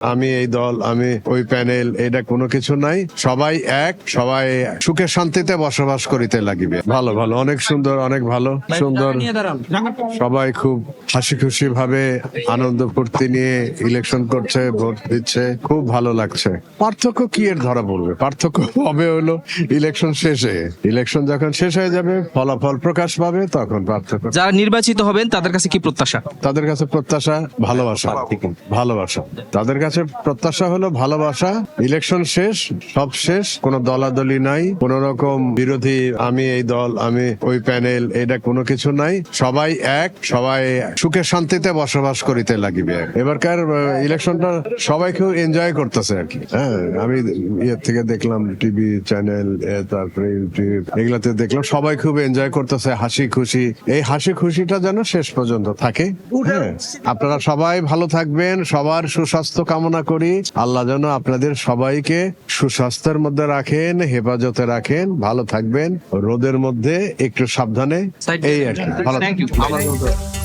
আমি এই দল, আমি ওই প্যানেল, এটা কোনো কিছু নাই। সবাই এক, সবাই সুখে শান্তিতে বসবাস করিতে লাগিবে। ভালো ভালো, অনেক সুন্দর, অনেক ভালো, সুন্দর। সবাই খুব হাসি খুশি ভাবে আনন্দ ফুর্তি নিয়ে ইলেকশন করছে, ভোট দিচ্ছে, খুব ভালো লাগছে। পার্থক্য কি এর ধরা পড়বে? পার্থক্য হবে হলো ইলেকশন শেষে। ইলেকশন যখন শেষ হয়ে যাবে, ফলাফল প্রকাশ পাবে, তখন পার্থক্য। যারা নির্বাচিত হবেন তাদের কাছে কি প্রত্যাশা? তাদের কাছে প্রত্যাশা ভালোবাসা, ভালোবাসা। তাদের কাছে প্রত্যাশা হলো ভালোবাসা। ইলেকশন শেষ, সব শেষ, কোনো দলাদলি নাই, কোন রকম বিরোধী, আমি এই দল, আমি ওই প্যানেল, এটা কোনো কিছু নাই। সবাই এক, সবাই সুখে শান্তিতে বসবাস করিতে লাগিবে। এবারকার ইলেকশনটা সবাই খুব এনজয় করতেছে আর কি। হ্যাঁ, আমি ইয়ের থেকে দেখলাম, টিভি চ্যানেল, তারপরে ইউটিউব, এগুলাতে দেখলাম সবাই খুব এনজয় করতেছে, হাসি খুশি। এই হাসি খুশিটা যেন শেষ পর্যন্ত থাকে। হ্যাঁ, আপনারা সবাই ভালো থাকবেন, সবার সুস্বাস্থ্য কামনা করি। আল্লাহ যেন আপনাদের সবাইকে সুস্বাস্থ্যের মধ্যে রাখেন, হেফাজতে রাখেন, ভালো থাকবেন, রোদের মধ্যে একটু সাবধানে। এই আর কি। ভালো Thank you. থাকবেন।